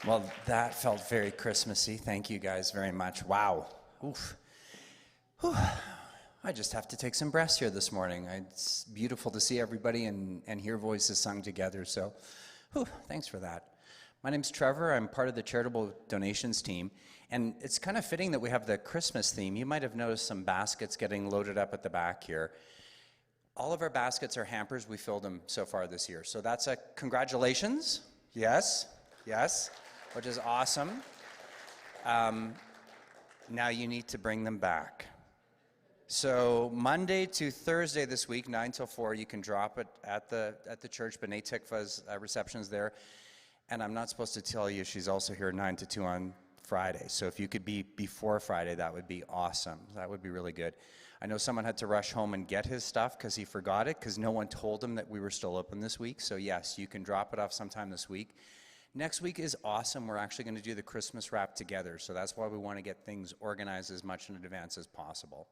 Well, that felt very Christmassy. Thank you guys very much. Wow. Oof. Whew. I just have to take some breaths here this morning. It's beautiful to see everybody and hear voices sung together. So, thanks for that. My name's Trevor. I'm part of the charitable donations team. And it's kind of fitting that we have the Christmas theme. You might have noticed some baskets getting loaded up at the back here. All of our baskets are hampers. We filled them so far this year. So that's a congratulations. Yes, which is awesome. Now you need to bring them back. So Monday to Thursday this week, 9 till 4, you can drop it at the church. B'nai Tikva's reception's there. And I'm not supposed to tell you she's also here 9 to 2 on Friday. So if you could be before Friday, that would be awesome. That would be really good. I know someone had to rush home and get his stuff because he forgot it because no one told him that we were still open this week. So yes, you can drop it off sometime this week. Next week is awesome. We're actually going to do the Christmas wrap together. So that's why we want to get things organized as much in advance as possible.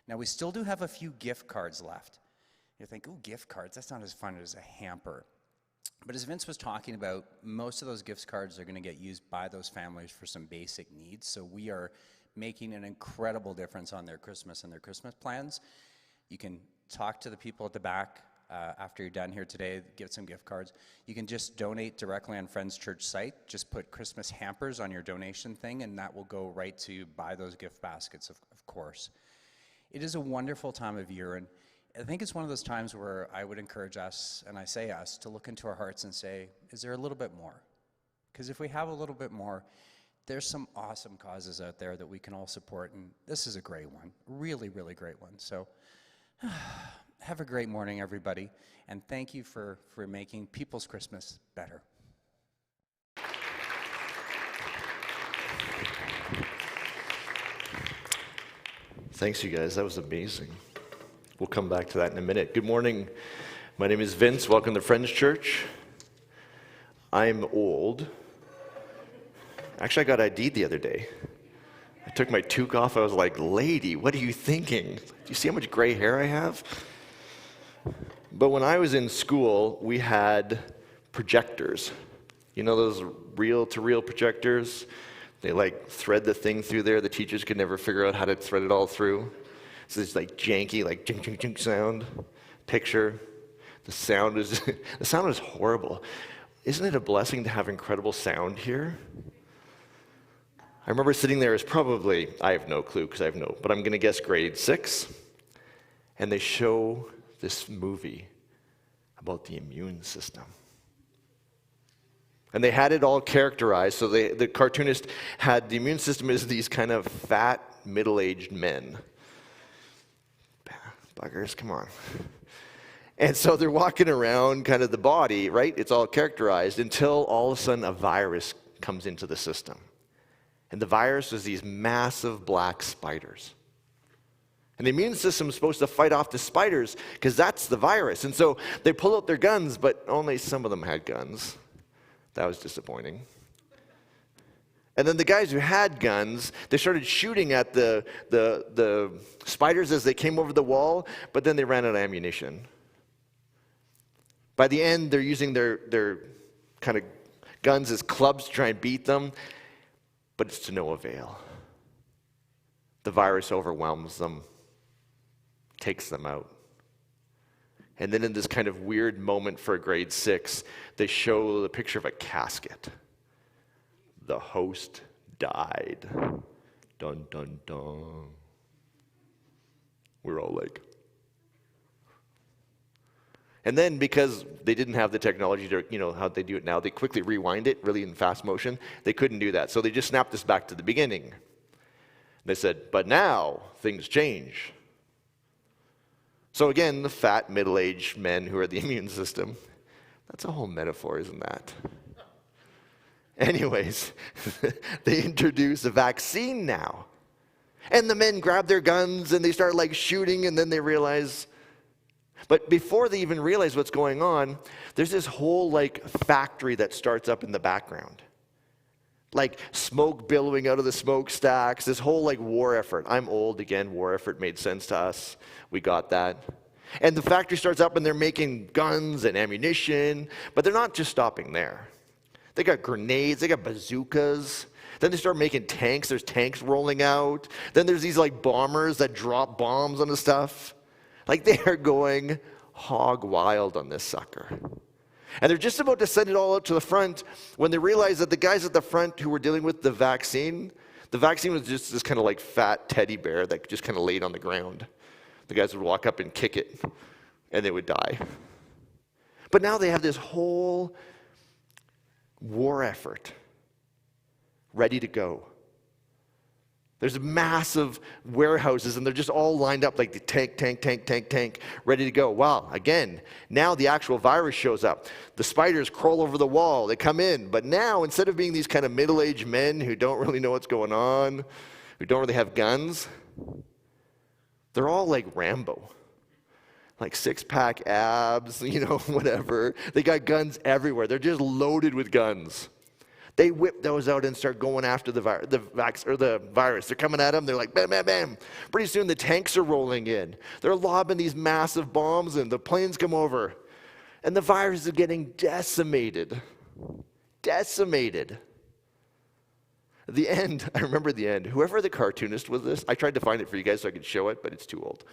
Now, we still do have a few gift cards left. You think, oh, gift cards, that's not as fun as a hamper. But as Vince was talking about, most of those gift cards are going to get used by those families for some basic needs. So we are making an incredible difference on their Christmas and their Christmas plans. You can talk to the people at the back after you're done here today, get some gift cards. You can just donate directly on Friends Church site. Just put Christmas hampers on your donation thing, and that will go right to buy those gift baskets, of course. It is a wonderful time of year, and I think it's one of those times where I would encourage us, and I say us, to look into our hearts and say, is there a little bit more? Because if we have a little bit more, there's some awesome causes out there that we can all support, and this is a great one, really, really great one. So have a great morning, everybody, and thank you for making people's Christmas better. Thanks, you guys. That was amazing. We'll come back to that in a minute. Good morning. My name is Vince. Welcome to Friends Church. I'm old. Actually, I got ID'd the other day. I took my toque off. I was like, lady, what are you thinking? Do you see how much gray hair I have? But when I was in school, we had projectors. You know those reel-to-reel projectors? They thread the thing through there. The teachers could never figure out how to thread it all through. So this janky, jink, jink, jink sound picture. The sound is horrible. Isn't it a blessing to have incredible sound here? I remember sitting there as probably, I have no clue but I'm going to guess grade 6. And they show this movie about the immune system. And they had it all characterized. So the cartoonist had the immune system as these kind of fat, middle-aged men. Buggers, come on. And so they're walking around kind of the body, right? It's all characterized until all of a sudden a virus comes into the system. And the virus is these massive black spiders. And the immune system is supposed to fight off the spiders because that's the virus. And so they pull out their guns, but only some of them had guns. That was disappointing. And then the guys who had guns, they started shooting at the spiders as they came over the wall, but then they ran out of ammunition. By the end, they're using their kind of guns as clubs to try and beat them, but it's to no avail. The virus overwhelms them, takes them out. And then in this kind of weird moment for grade 6, they show the picture of a casket. The host died. Dun, dun, dun. We're all like. And then because they didn't have the technology to, how they do it now, they quickly rewind it really in fast motion. They couldn't do that. So they just snapped this back to the beginning. They said, but now things change. So again, the fat, middle-aged men who are the immune system, that's a whole metaphor, isn't that? Anyways, they introduce a vaccine now. And the men grab their guns and they start shooting, and then they realize, but before they even realize what's going on, there's this whole factory that starts up in the background. Smoke billowing out of the smokestacks, this whole war effort. I'm old again, war effort made sense to us. We got that. And the factory starts up and they're making guns and ammunition, but they're not just stopping there. They got grenades, they got bazookas. Then they start making tanks. There's tanks rolling out. Then there's these like bombers that drop bombs on the stuff. Like they are going hog wild on this sucker. And they're just about to send it all out to the front when they realize that the guys at the front who were dealing with the vaccine was just this kind of like fat teddy bear that just kind of laid on the ground. The guys would walk up and kick it, and they would die. But now they have this whole war effort ready to go. There's massive warehouses, and they're just all lined up like the tank, ready to go. Wow, again, now the actual virus shows up. The spiders crawl over the wall. They come in. But now, instead of being these kind of middle-aged men who don't really know what's going on, who don't really have guns, they're all like Rambo. Like six-pack abs, whatever. They got guns everywhere. They're just loaded with guns. They whip those out and start going after the virus. They're coming at them. They're like, bam, bam, bam. Pretty soon the tanks are rolling in. They're lobbing these massive bombs, and the planes come over. And the virus is getting decimated. Decimated. At the end, I remember the end. Whoever the cartoonist was this, I tried to find it for you guys so I could show it, but it's too old.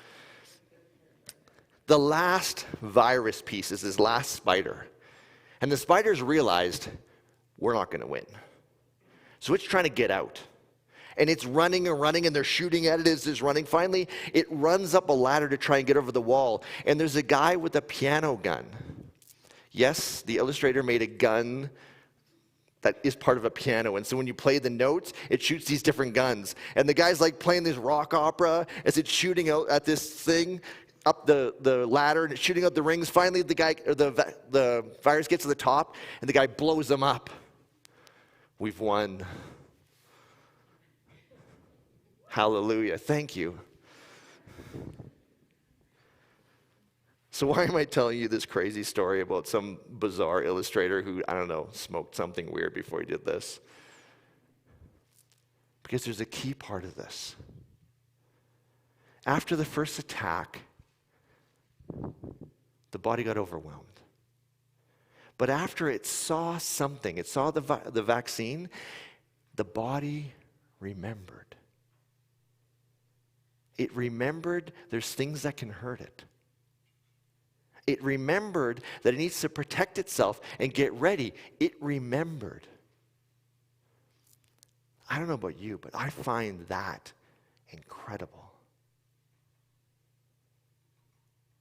The last virus piece is this last spider. And the spiders realized, we're not going to win. So it's trying to get out. And it's running and running, and they're shooting at it as it's running. Finally, it runs up a ladder to try and get over the wall. And there's a guy with a piano gun. Yes, the illustrator made a gun that is part of a piano. And so when you play the notes, it shoots these different guns. And the guy's like playing this rock opera as it's shooting out at this thing up the ladder, and it's shooting out the rings. Finally, the virus gets to the top, and the guy blows them up. We've won. Hallelujah. Thank you. So why am I telling you this crazy story about some bizarre illustrator who, I don't know, smoked something weird before he did this? Because there's a key part of this. After the first attack, the body got overwhelmed. But after it saw something, it saw the vaccine, the body remembered. It remembered there's things that can hurt it. It remembered that it needs to protect itself and get ready. It remembered. I don't know about you, but I find that incredible.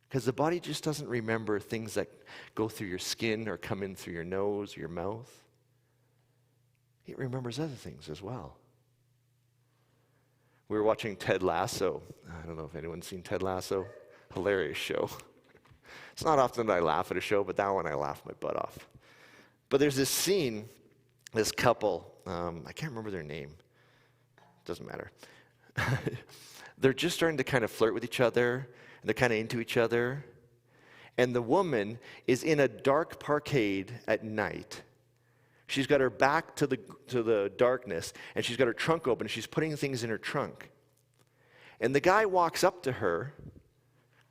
Because the body just doesn't remember things that go through your skin or come in through your nose or your mouth. It remembers other things as well. We were watching Ted Lasso. I don't know if anyone's seen Ted Lasso. Hilarious show. It's not often that I laugh at a show, but that one I laughed my butt off. But there's this scene, this couple, I can't remember their name. Doesn't matter. They're just starting to kind of flirt with each other. They're kind of into each other. And the woman is in a dark parkade at night. She's got her back to the darkness, and she's got her trunk open, and she's putting things in her trunk. And the guy walks up to her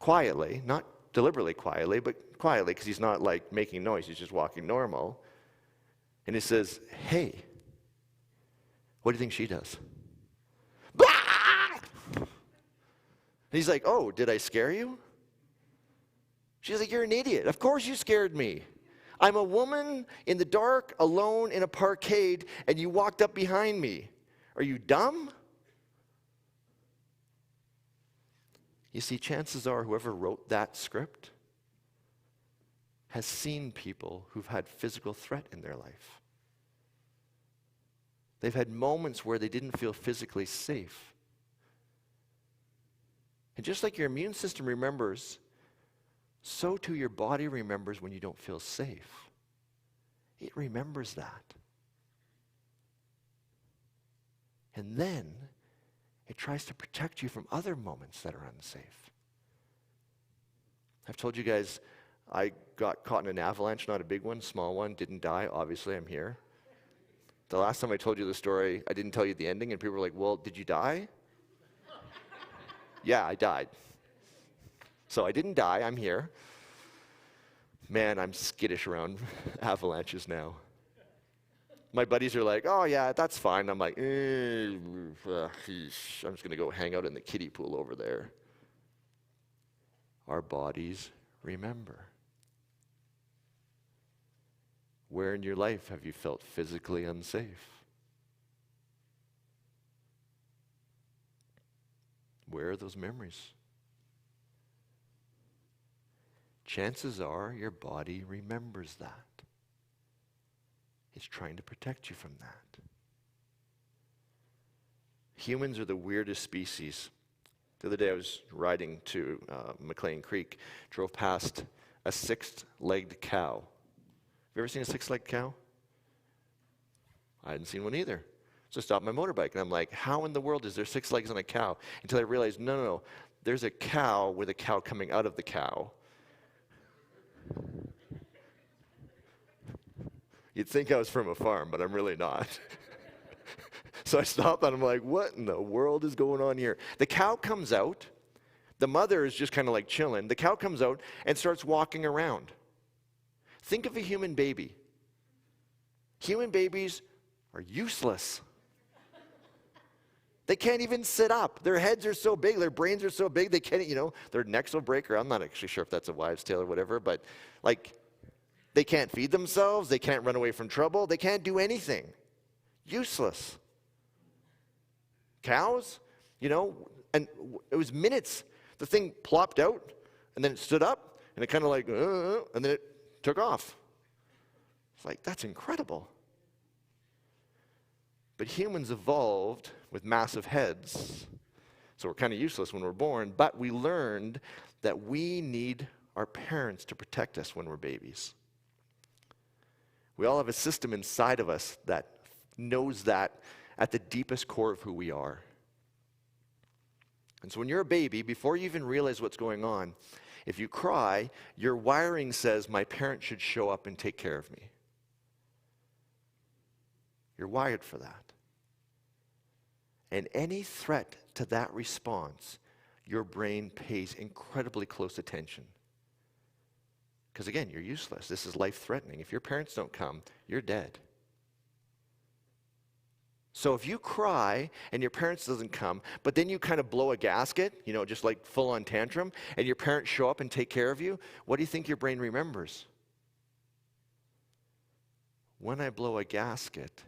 quietly, not deliberately quietly, but quietly, because he's not like making noise, he's just walking normal. And he says, "Hey, what do you think she does?" And he's like, "Oh, did I scare you?" She's like, "You're an idiot. Of course you scared me. I'm a woman in the dark, alone in a parkade, and you walked up behind me. Are you dumb?" You see, chances are whoever wrote that script has seen people who've had physical threat in their life. They've had moments where they didn't feel physically safe. And just like your immune system remembers, so too your body remembers when you don't feel safe. It remembers that. And then it tries to protect you from other moments that are unsafe. I've told you guys I got caught in an avalanche, not a big one, small one, didn't die. Obviously, I'm here. The last time I told you the story, I didn't tell you the ending, and people were like, "Well, did you die?" Yeah, I died. So I didn't die, I'm here. Man, I'm skittish around avalanches now. My buddies are like, oh yeah, that's fine. I'm like, I'm just going to go hang out in the kiddie pool over there. Our bodies remember. Where in your life have you felt physically unsafe? Where are those memories? Chances are your body remembers that. It's trying to protect you from that. Humans are the weirdest species. The other day I was riding to McLean Creek, drove past a six-legged cow. Have you ever seen a six-legged cow? I hadn't seen one either. So I stopped my motorbike and I'm like, how in the world is there 6 legs on a cow? Until I realized, no, there's a cow with a cow coming out of the cow. You'd think I was from a farm, but I'm really not. So I stopped and I'm like, what in the world is going on here? The cow comes out. The mother is just kind of like chilling. The cow comes out and starts walking around. Think of a human baby. Human babies are useless. They can't even sit up. Their heads are so big, their brains are so big, they can't, their necks will break. Or I'm not actually sure if that's a wives' tale or whatever, but they can't feed themselves, they can't run away from trouble, they can't do anything. Useless. Cows, and it was minutes. The thing plopped out, and then it stood up, and it kind of and then it took off. It's like, that's incredible. But humans evolved with massive heads, so we're kind of useless when we're born, but we learned that we need our parents to protect us when we're babies. We all have a system inside of us that knows that at the deepest core of who we are. And so when you're a baby, before you even realize what's going on, if you cry, your wiring says, my parents should show up and take care of me. You're wired for that. And any threat to that response, your brain pays incredibly close attention. Because again, you're useless. This is life-threatening. If your parents don't come, you're dead. So if you cry and your parents doesn't come, but then you kind of blow a gasket, just like full-on tantrum, and your parents show up and take care of you, what do you think your brain remembers? When I blow a gasket,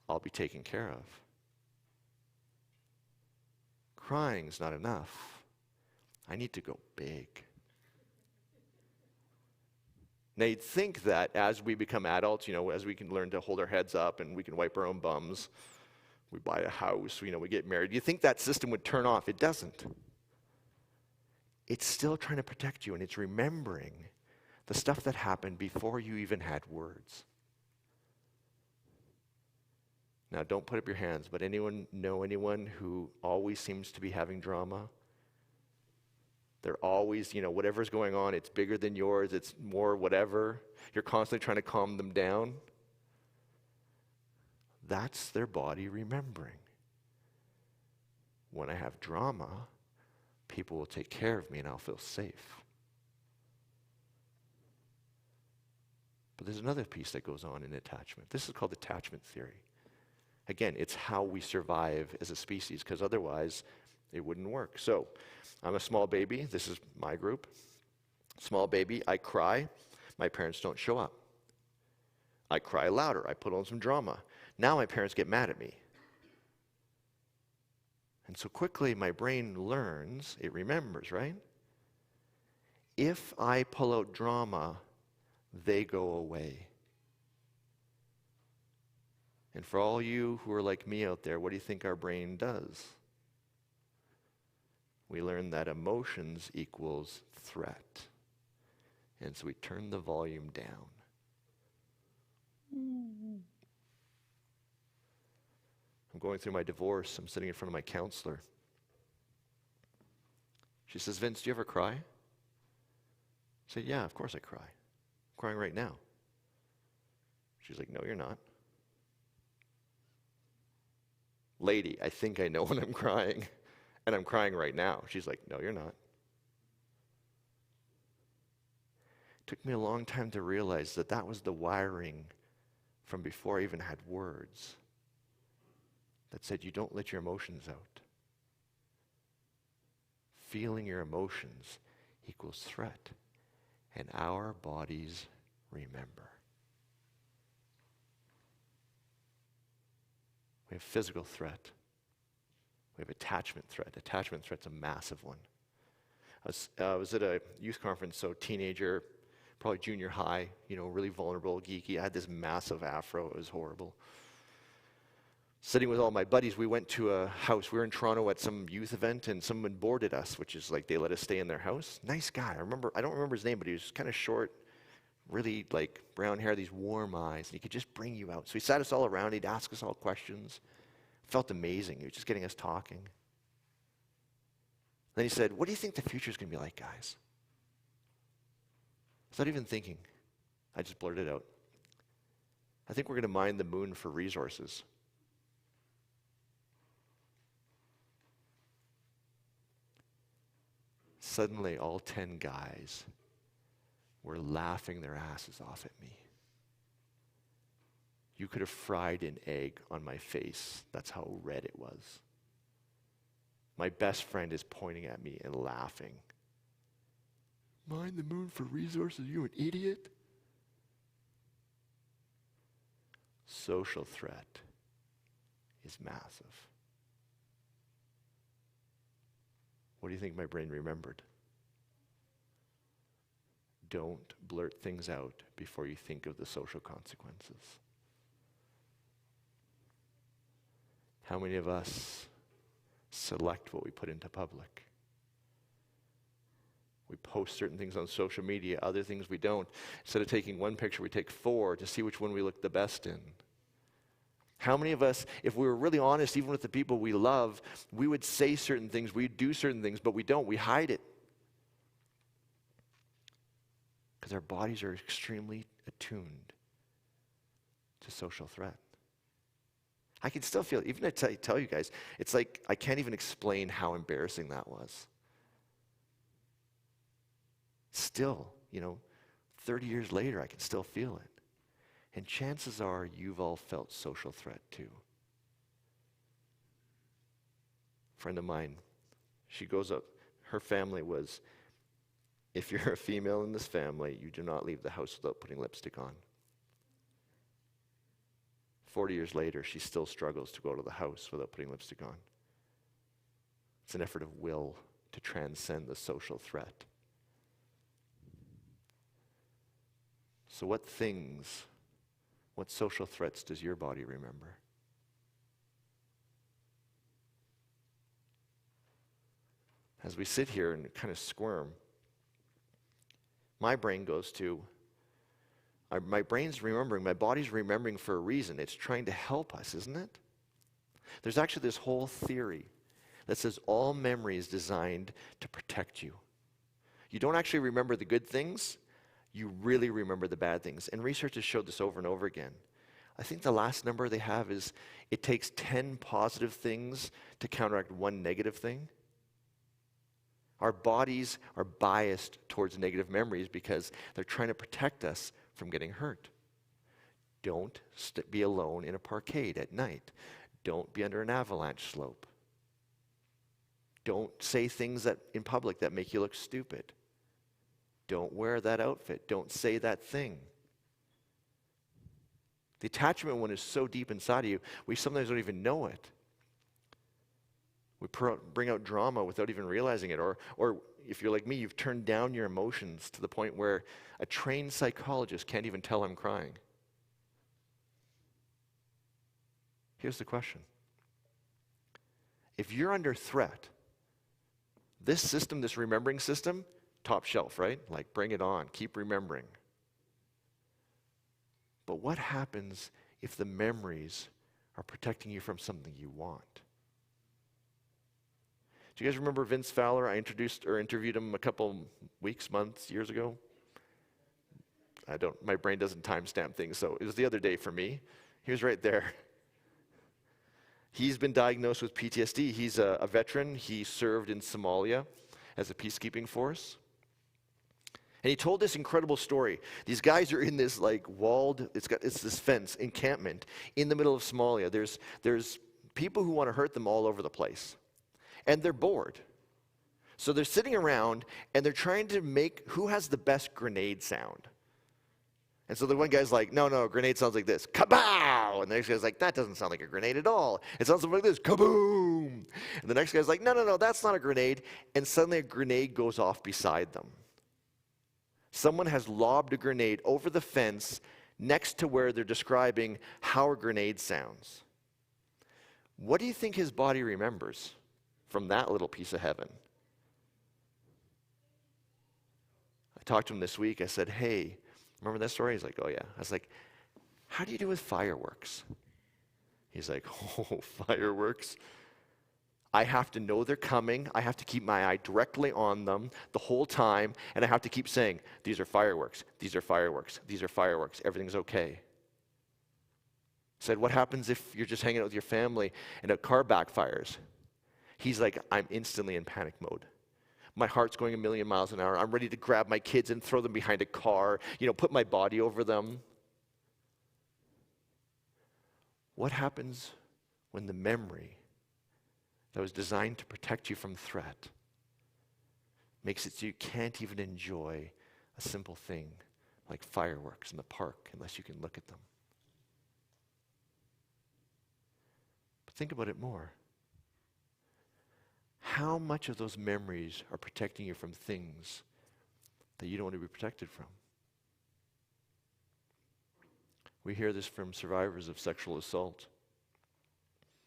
I'll be taken care of. Crying's not enough. I need to go big. Now you'd think that as we become adults, as we can learn to hold our heads up and we can wipe our own bums, we buy a house, we get married, you think that system would turn off. It doesn't. It's still trying to protect you, and it's remembering the stuff that happened before you even had words. Now, don't put up your hands, but anyone know anyone who always seems to be having drama? They're always, whatever's going on, it's bigger than yours, it's more whatever. You're constantly trying to calm them down. That's their body remembering. When I have drama, people will take care of me and I'll feel safe. But there's another piece that goes on in attachment. This is called attachment theory. Again, it's how we survive as a species, because otherwise it wouldn't work. So, I'm a small baby. This is my group. Small baby, I cry. My parents don't show up. I cry louder. I put on some drama. Now my parents get mad at me. And so quickly my brain learns, it remembers, right? If I pull out drama, they go away. And for all you who are like me out there, what do you think our brain does? We learn that emotions equals threat. And so we turn the volume down. I'm going through my divorce. I'm sitting in front of my counselor. She says, Vince, do you ever cry? I said, yeah, of course I cry. I'm crying right now. She's like, no, you're not. Lady, I think I know when I'm crying, and I'm crying right now. She's like, no, you're not. It took me a long time to realize that that was the wiring from before I even had words that said, you don't let your emotions out. Feeling your emotions equals threat, and our bodies remember. We have physical threat. We have attachment threat. Attachment threat's a massive one. I was at a youth conference, so teenager, probably junior high, really vulnerable, geeky. I had this massive afro. It was horrible. Sitting with all my buddies, we went to a house. We were in Toronto at some youth event, and someone boarded us, which is like they let us stay in their house. Nice guy. I don't remember his name, but he was kind of short, really like brown hair, these warm eyes, and he could just bring you out. So he sat us all around. He'd ask us all questions. Felt amazing. He was just getting us talking. Then he said, what do you think the future is going to be like, guys? Without even thinking, I just blurted out, I think we're going to mine the moon for resources. Suddenly, all 10 guys were laughing their asses off at me. You could have fried an egg on my face. That's how red it was. My best friend is pointing at me and laughing. Mine the moon for resources? You an idiot? Social threat is massive. What do you think my brain remembered? Don't blurt things out before you think of the social consequences. How many of us select what we put into public? We post certain things on social media, other things we don't. Instead of taking one picture, we take 4 to see which one we look the best in. How many of us, if we were really honest, even with the people we love, we would say certain things, we'd do certain things, but we don't. We hide it. Because our bodies are extremely attuned to social threat. I can still feel it. Even I tell you guys, it's like I can't even explain how embarrassing that was. Still, 30 years later, I can still feel it. And chances are you've all felt social threat too. A friend of mine, she goes up, her family was, if you're a female in this family, you do not leave the house without putting lipstick on. 40 years later, she still struggles to go to the house without putting lipstick on. It's an effort of will to transcend the social threat. So what social threats does your body remember? As we sit here and kind of squirm, my brain goes to, my brain's remembering, my body's remembering for a reason. It's trying to help us, isn't it? There's actually this whole theory that says all memory is designed to protect you. You don't actually remember the good things, you really remember the bad things. And research has showed this over and over again. I think the last number they have is it takes 10 positive things to counteract 1 negative thing. Our bodies are biased towards negative memories because they're trying to protect us from getting hurt. Don't be alone in a parkade at night. Don't be under an avalanche slope. Don't say things in public that make you look stupid. Don't wear that outfit. Don't say that thing. The attachment one is so deep inside of you, we sometimes don't even know it. We bring out drama without even realizing it. Or if you're like me, you've turned down your emotions to the point where a trained psychologist can't even tell I'm crying. Here's the question. If you're under threat, this system, this remembering system, top shelf, right? Like, bring it on. Keep remembering. But what happens if the memories are protecting you from something you want? Do you guys remember Vince Fowler? I interviewed him a couple weeks, months, years ago. My brain doesn't timestamp things, so it was the other day for me. He was right there. He's been diagnosed with PTSD. He's a veteran. He served in Somalia as a peacekeeping force. And he told this incredible story. These guys are in this like walled, it's this fence encampment in the middle of Somalia. There's people who want to hurt them all over the place. And they're bored. So they're sitting around and they're trying to make who has the best grenade sound. And so the one guy's like, no, a grenade sounds like this, kabow! And the next guy's like, that doesn't sound like a grenade at all. It sounds like this, kaboom! And the next guy's like, no, that's not a grenade. And suddenly a grenade goes off beside them. Someone has lobbed a grenade over the fence next to where they're describing how a grenade sounds. What do you think his body remembers from that little piece of heaven? I talked to him this week. I said, hey, remember that story? He's like, oh, yeah. I was like, how do you do with fireworks? He's like, oh, fireworks? I have to know they're coming. I have to keep my eye directly on them the whole time. And I have to keep saying, these are fireworks. These are fireworks. These are fireworks. Everything's okay. I said, what happens if you're just hanging out with your family and a car backfires? He's like, I'm instantly in panic mode. My heart's going a million miles an hour. I'm ready to grab my kids and throw them behind a car, put my body over them. What happens when the memory that was designed to protect you from threat makes it so you can't even enjoy a simple thing like fireworks in the park unless you can look at them? But think about it more. How much of those memories are protecting you from things that you don't want to be protected from? We hear this from survivors of sexual assault.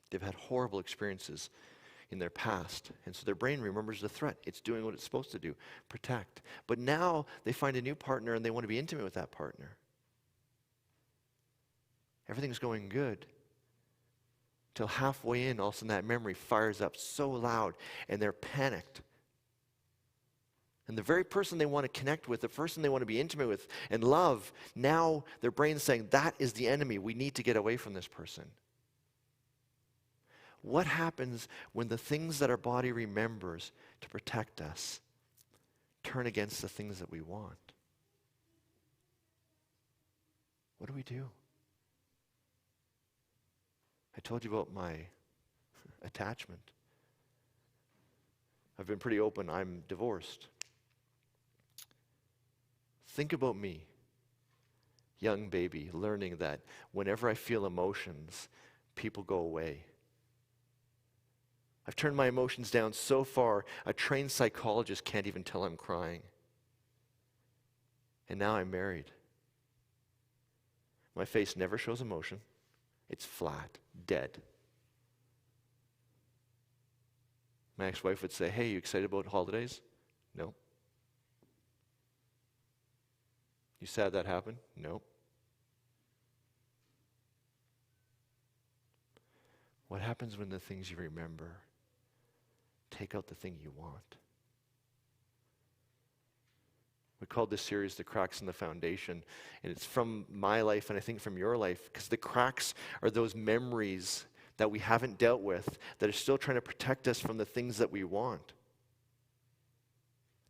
They've had horrible experiences in their past, and so their brain remembers the threat. It's doing what it's supposed to do, protect. But now they find a new partner and they want to be intimate with that partner. Everything's going good. Till halfway in, all of a sudden that memory fires up so loud and they're panicked. And the very person they want to connect with, the person they want to be intimate with and love, now their brain's saying, that is the enemy. We need to get away from this person. What happens when the things that our body remembers to protect us turn against the things that we want? What do we do? I told you about my attachment. I've been pretty open. I'm divorced. Think about me, young baby, learning that whenever I feel emotions, people go away. I've turned my emotions down so far, a trained psychologist can't even tell I'm crying. And now I'm married. My face never shows emotion. It's flat, dead. My ex-wife would say, hey, you excited about holidays? No. You sad that happened? No. What happens when the things you remember take out the thing you want? We called this series The Cracks in the Foundation, and it's from my life and I think from your life, because the cracks are those memories that we haven't dealt with that are still trying to protect us from the things that we want.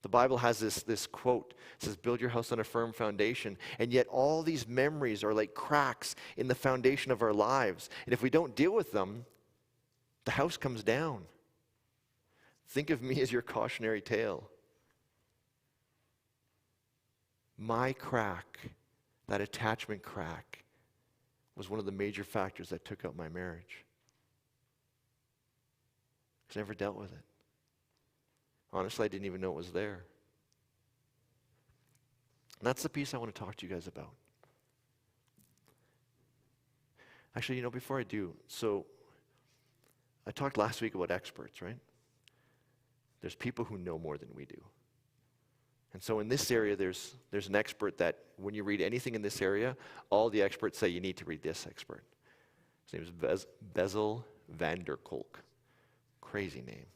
The Bible has this quote. It says, build your house on a firm foundation. And yet all these memories are like cracks in the foundation of our lives. And if we don't deal with them, the house comes down. Think of me as your cautionary tale. My crack, that attachment crack, was one of the major factors that took out my marriage. Because I never dealt with it. Honestly, I didn't even know it was there. And that's the piece I want to talk to you guys about. Actually, before I do, so I talked last week about experts, right? There's people who know more than we do. And so in this area, there's an expert that when you read anything in this area, all the experts say you need to read this expert. His name is Bessel van der Kolk. Crazy name.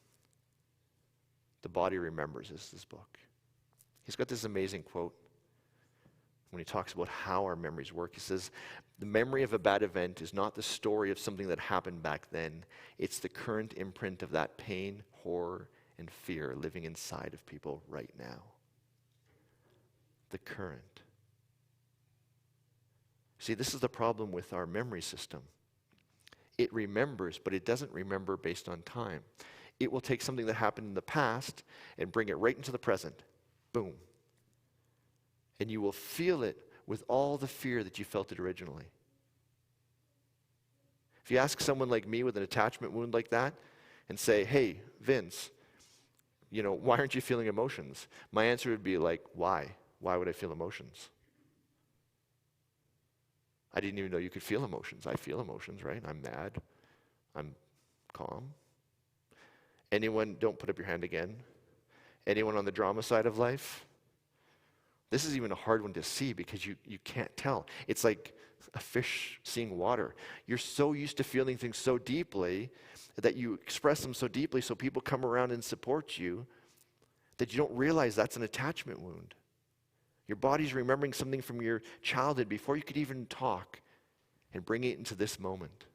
The Body Remembers is this book. He's got this amazing quote when he talks about how our memories work. He says, the memory of a bad event is not the story of something that happened back then. It's the current imprint of that pain, horror, and fear living inside of people right now. the current. See, this is the problem with our memory system. It remembers, but it doesn't remember based on time. It will take something that happened in the past and bring it right into the present. Boom. And you will feel it with all the fear that you felt it originally. If you ask someone like me with an attachment wound like that and say, hey, Vince, why aren't you feeling emotions? My answer would be like, why? Why would I feel emotions? I didn't even know you could feel emotions. I feel emotions, right? I'm mad. I'm calm. Anyone, don't put up your hand again. Anyone on the drama side of life? This is even a hard one to see because you can't tell. It's like a fish seeing water. You're so used to feeling things so deeply that you express them so deeply so people come around and support you that you don't realize that's an attachment wound. Your body's remembering something from your childhood before you could even talk and bring it into this moment.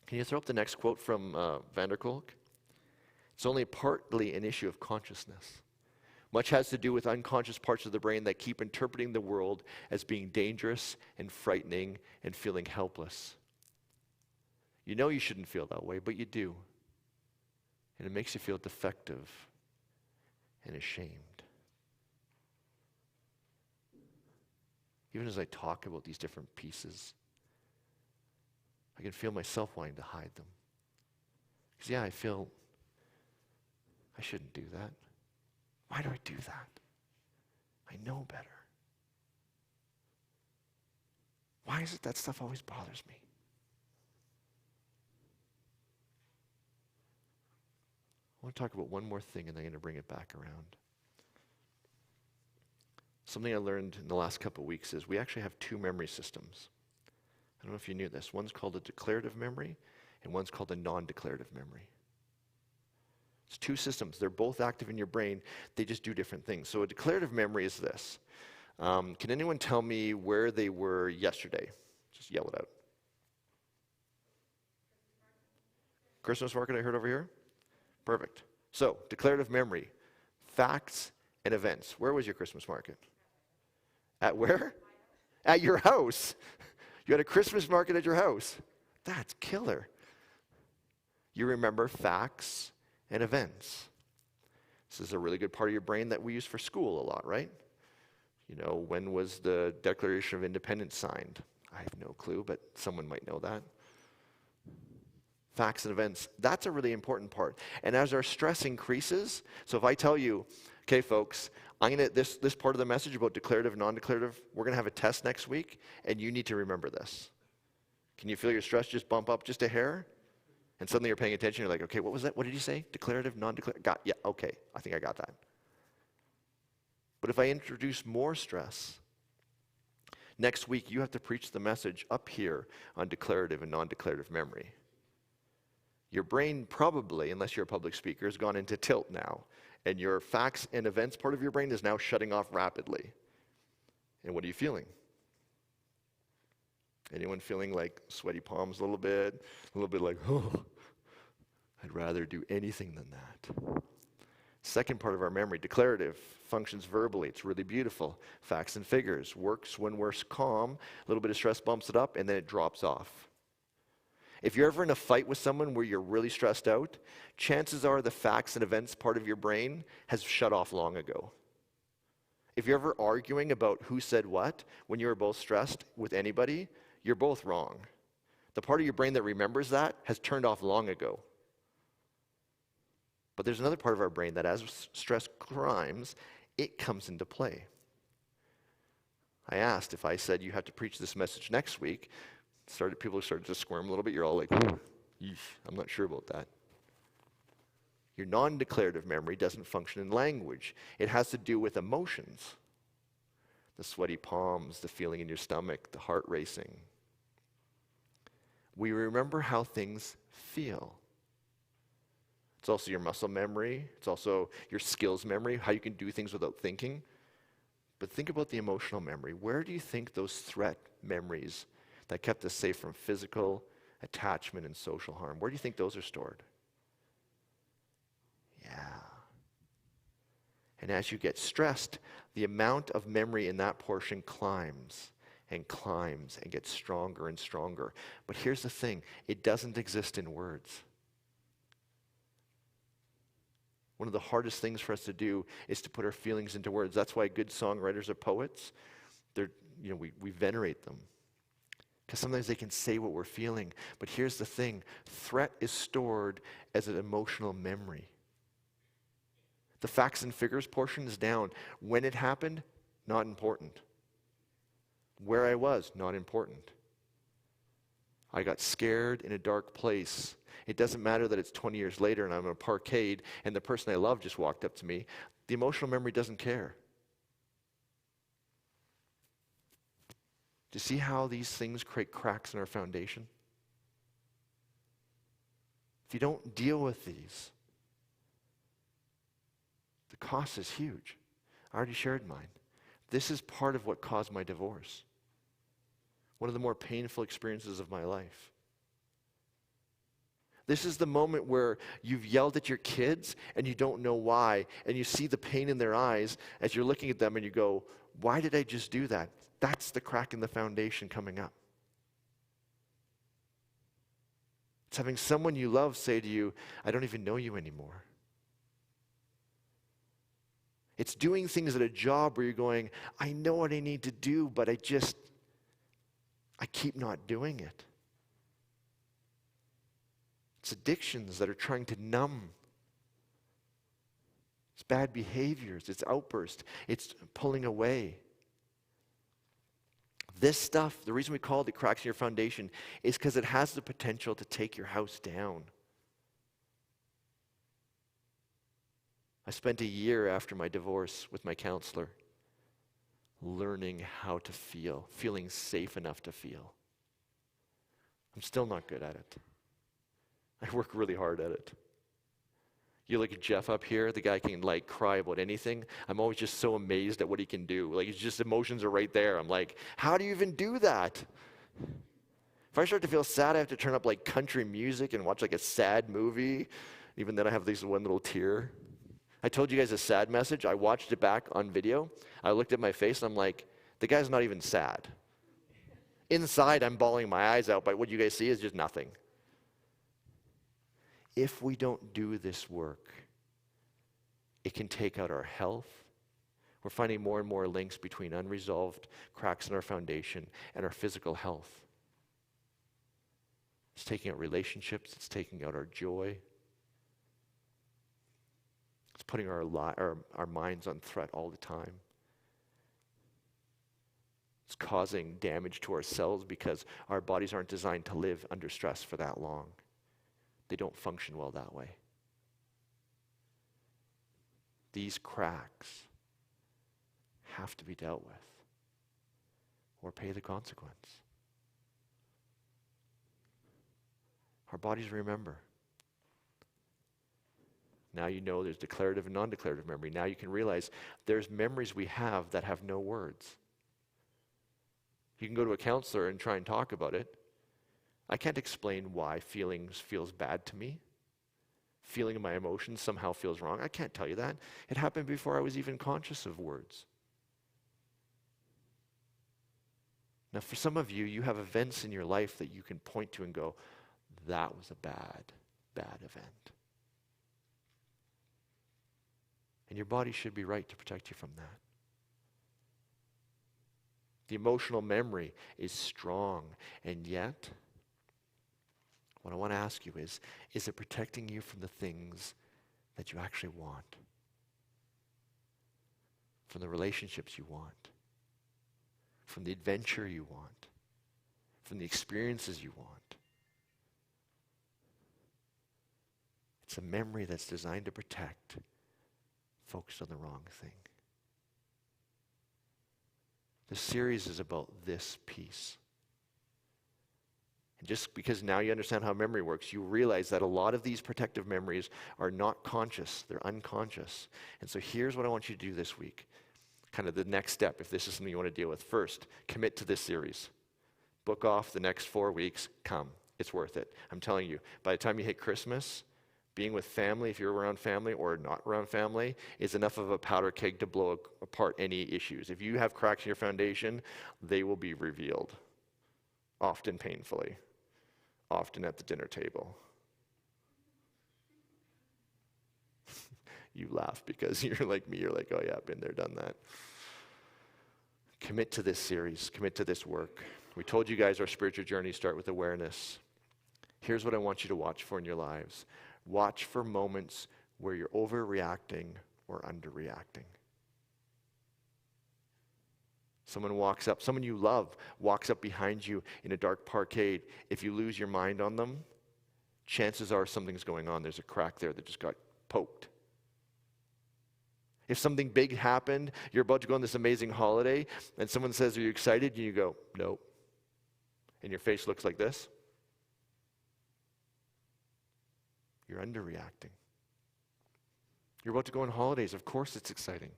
Can you throw up the next quote from van der Kolk? It's only partly an issue of consciousness. Much has to do with unconscious parts of the brain that keep interpreting the world as being dangerous and frightening and feeling helpless. You know you shouldn't feel that way, but you do. And it makes you feel defective and ashamed. Even as I talk about these different pieces, I can feel myself wanting to hide them. Because I feel I shouldn't do that. Why do I do that? I know better. Why is it that stuff always bothers me? I want to talk about one more thing and then I'm going to bring it back around. Something I learned in the last couple of weeks is we actually have two memory systems. I don't know if you knew this. One's called a declarative memory and one's called a non-declarative memory. It's two systems. They're both active in your brain. They just do different things. So a declarative memory is this. Can anyone tell me where they were yesterday? Just yell it out. Christmas market I heard over here? Perfect. So, declarative memory, facts and events. Where was your Christmas market? At where? At your house. You had a Christmas market at your house. That's killer. You remember facts and events. This is a really good part of your brain that we use for school a lot, right? When was the Declaration of Independence signed? I have no clue, but someone might know that. Facts and events, that's a really important part. And as our stress increases, so if I tell you, okay folks, this part of the message about declarative and non-declarative, we're going to have a test next week, and you need to remember this. Can you feel your stress just bump up just a hair? And suddenly you're paying attention, you're like, okay, what was that? What did you say? Declarative, non-declarative? Yeah, okay, I think I got that. But if I introduce more stress, next week you have to preach the message up here on declarative and non-declarative memory. Your brain probably, unless you're a public speaker, has gone into tilt now. And your facts and events part of your brain is now shutting off rapidly. And what are you feeling? Anyone feeling like sweaty palms a little bit like, oh, I'd rather do anything than that. Second part of our memory, declarative, functions verbally. It's really beautiful. Facts and figures. Works when we're calm. A little bit of stress bumps it up, and then it drops off. If you're ever in a fight with someone where you're really stressed out, chances are the facts and events part of your brain has shut off long ago. If you're ever arguing about who said what when you were both stressed with anybody, you're both wrong. The part of your brain that remembers that has turned off long ago. But there's another part of our brain that as stress climbs, it comes into play. I asked if I said you have to preach this message next week, people started to squirm a little bit. You're all like, yeesh, I'm not sure about that. Your non-declarative memory doesn't function in language. It has to do with emotions. The sweaty palms, the feeling in your stomach, the heart racing. We remember how things feel. It's also your muscle memory. It's also your skills memory, how you can do things without thinking. But think about the emotional memory. Where do you think those threat memories that kept us safe from physical attachment and social harm, where do you think those are stored? Yeah. And as you get stressed, the amount of memory in that portion climbs and climbs and gets stronger and stronger. But here's the thing, it doesn't exist in words. One of the hardest things for us to do is to put our feelings into words. That's why good songwriters are poets. We venerate them. Because sometimes they can say what we're feeling. But here's the thing, threat is stored as an emotional memory. The facts and figures portion is down. When it happened, not important. Where I was, not important. I got scared in a dark place. It doesn't matter that it's 20 years later and I'm in a parkade and the person I love just walked up to me. The emotional memory doesn't care. Do you see how these things create cracks in our foundation? If you don't deal with these, the cost is huge. I already shared mine. This is part of what caused my divorce. One of the more painful experiences of my life. This is the moment where you've yelled at your kids and you don't know why, and you see the pain in their eyes as you're looking at them and you go, why did I just do that? That's the crack in the foundation coming up. It's having someone you love say to you, I don't even know you anymore. It's doing things at a job where you're going, I know what I need to do, but I keep not doing it. It's addictions that are trying to numb. It's bad behaviors. It's outbursts. It's pulling away. This stuff, the reason we call it the cracks in your foundation is because it has the potential to take your house down. I spent a year after my divorce with my counselor learning how to feel, feeling safe enough to feel. I'm still not good at it. I work really hard at it. You look at Jeff up here, the guy can cry about anything. I'm always just so amazed at what he can do. It's just emotions are right there. I'm like, how do you even do that? If I start to feel sad, I have to turn up country music and watch a sad movie. Even then I have this one little tear. I told you guys a sad message. I watched it back on video. I looked at my face and I'm like, the guy's not even sad. Inside, I'm bawling my eyes out, but what you guys see is just nothing. If we don't do this work, it can take out our health. We're finding more and more links between unresolved cracks in our foundation and our physical health. It's taking out relationships. It's taking out our joy. It's putting our minds on threat all the time. It's causing damage to ourselves because our bodies aren't designed to live under stress for that long. They don't function well that way. These cracks have to be dealt with or pay the consequence. Our bodies remember. Now you know there's declarative and non-declarative memory. Now you can realize there's memories we have that have no words. You can go to a counselor and try and talk about it. I can't explain why feels bad to me. Feeling my emotions somehow feels wrong. I can't tell you that. It happened before I was even conscious of words. Now for some of you, you have events in your life that you can point to and go, that was a bad event. And your body should be right to protect you from that. The emotional memory is strong, and yet, what I want to ask you is it protecting you from the things that you actually want? From the relationships you want? From the adventure you want? From the experiences you want? It's a memory that's designed to protect, focused on the wrong thing. The series is about this piece. And just because now you understand how memory works, you realize that a lot of these protective memories are not conscious, they're unconscious. And so here's what I want you to do this week. Kind of the next step, if this is something you want to deal with. First, commit to this series. Book off the next 4 weeks, come. It's worth it. I'm telling you, by the time you hit Christmas, Being with family, if you're around family or not around family, is enough of a powder keg to blow apart any issues. If you have cracks in your foundation, they will be revealed, often painfully, often at the dinner table. You laugh because you're like me. You're like, oh yeah, I've been there, done that. Commit to this series. Commit to this work. We told you guys our spiritual journeys start with awareness. Here's what I want you to watch for in your lives. Watch for moments where you're overreacting or underreacting. Someone you love walks up behind you in a dark parkade. If you lose your mind on them, chances are something's going on. There's a crack there that just got poked. If something big happened, you're about to go on this amazing holiday, and someone says, are you excited? And you go, no. And your face looks like this. You're underreacting. You're about to go on holidays. Of course it's exciting.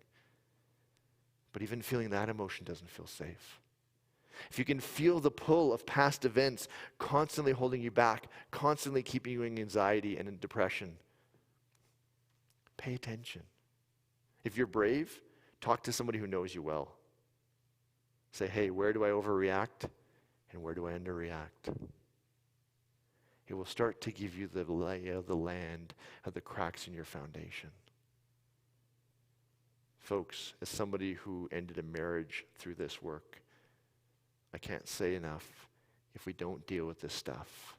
But even feeling that emotion doesn't feel safe. If you can feel the pull of past events constantly holding you back, constantly keeping you in anxiety and in depression, pay attention. If you're brave, talk to somebody who knows you well. Say, hey, where do I overreact and where do I underreact? It will start to give you the lay of the land of the cracks in your foundation. Folks, as somebody who ended a marriage through this work, I can't say enough, if we don't deal with this stuff,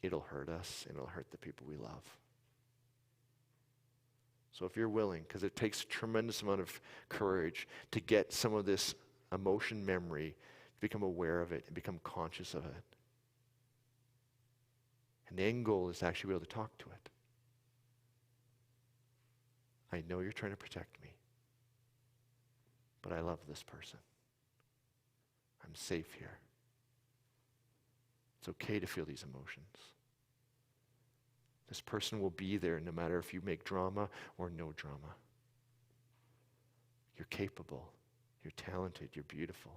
it'll hurt us and it'll hurt the people we love. So if you're willing, because it takes a tremendous amount of courage to get some of this emotion memory, to become aware of it and become conscious of it. And the end goal is to actually be able to talk to it. I know you're trying to protect me, but I love this person. I'm safe here. It's okay to feel these emotions. This person will be there no matter if you make drama or no drama. You're capable. You're talented. You're beautiful.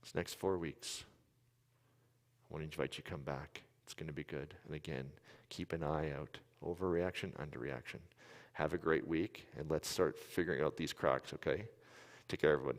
This next 4 weeks, I want to invite you to come back. It's going to be good. And again, keep an eye out. Overreaction, underreaction. Have a great week, and let's start figuring out these cracks, okay? Take care, everyone.